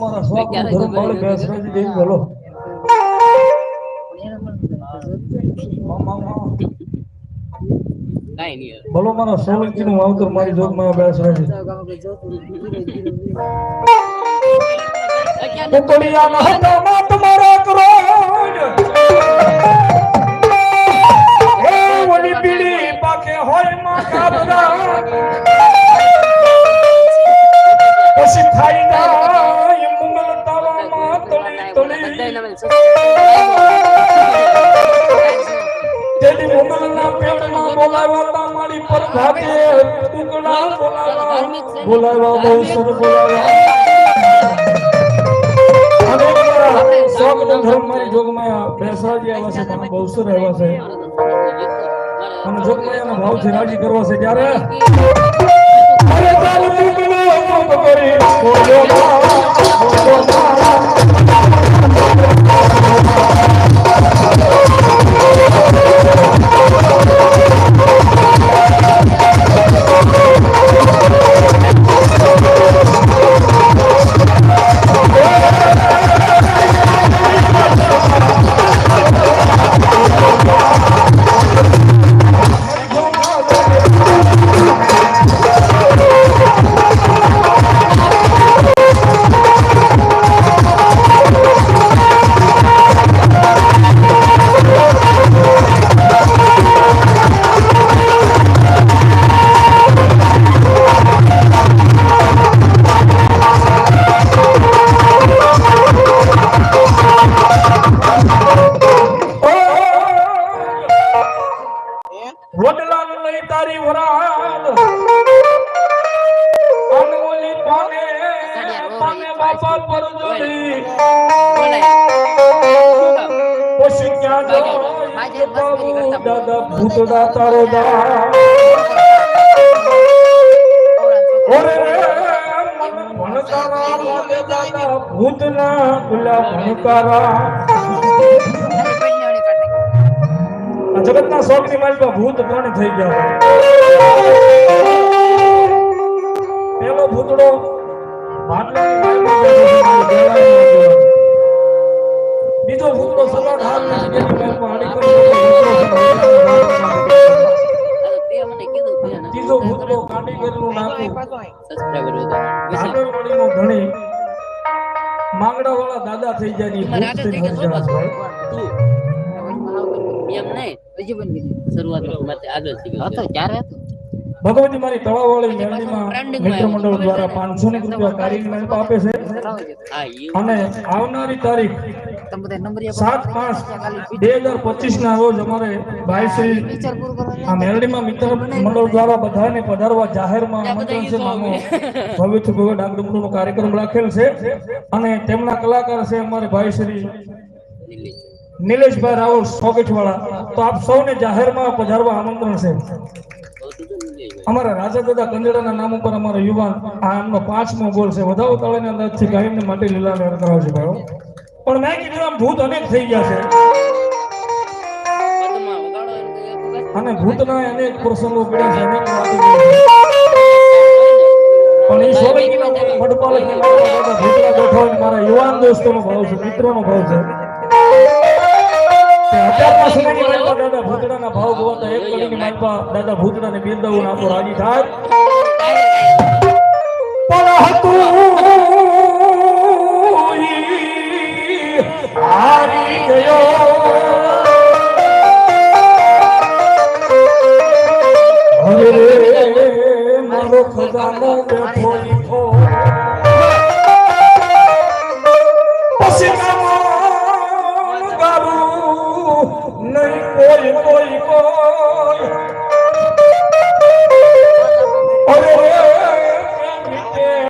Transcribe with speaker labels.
Speaker 1: મારા સ્વાગ ધર્મ વાળી બેસરાજી દેવી બોલો બોલો મારા સોલંકી નું વાવતર મારી જોગમાં બેસરાજી કોકડિયાના હાથમાં તમારા ક્રોધ હે ઓલી પીડી પાકે હોય માં કાબરા પછી ખાઈ જાય મંગલ તાવામાં તળી તળી તેની મંગલના પેટમાં બોલાવતા મારી પર ભાગે ટુકડા બોલાવા બહુ સર બોલાવા ધર્મ મારી જોગમાં બેસરાજી આવ્યા છે મને બહુ સર આવ્યા છે અને જોગમાયાના ભાવથી રાજી કરવા છે ત્યારે અરે તારું ટુકડો કરી બોલો દાદા ભૂતડા તારો દા ઓરે ભણકારા બોલે દાદા ભૂતના પેલા ભણકારા જગતના શોખની માલિકા ભૂત કોણ થઈ ગયા પેલો ભૂતડો માટલાની માલિકા બીજો ભૂતડો સલાડ હાથ ત્રીજો ભૂતડો કાંડી ગેરનું નાખું આંગણવાડીનો ઘણી માંગડા વાળા દાદા થઈ જાય ભગવતી મારી તળાવવાળી મેળવીમાં મિત્ર મંડળ દ્વારા 500 રૂપિયા કાર્યની મહેનત આપે છે અને આવનારી તારીખ 7/5/2025 ના રોજ અમારે ભાઈ શ્રી આ મેલડીમાં મિત્ર મંડળ દ્વારા બધાને પધારવા જાહેરમાં આમંત્રણ છે મામો ભવિષ્ય ભગવાન ડાંગડુમનો કાર્યક્રમ રાખેલ છે અને તેમના કલાકાર છે અમારે ભાઈ શ્રી નિલેશભાઈ રાવલ સોગઠવાળા તો આપ સૌને જાહેરમાં પધારવા આમંત્રણ છે અમારા રાજા દાદા કંજડાના નામ ઉપર અમારો યુવાન આ એમનો 5મો ગોલ છે વધાવો તાળીના અંદાજથી કાયમને માટે લીલા લહેર કરાવશે ભાઈઓ પણ મેં કીધું આમ ભૂત અનેક થઈ ગયા છે અને ભૂતના અનેક પ્રસંગો પડ્યા છે અનેક વાતો પણ એ સોલંકીના મડપાલે ભૂતના ગોઠવાને મારા યુવાન દોસ્તોનો ભાવ છે મિત્રોનો ભાવ છે અત્યારના સમયની માલપા દાદા ભૂતડાના ભાવ ગોવાતા એક કડીની માલપા દાદા ભૂતડાને બિરદાવું આપો રાજી થાય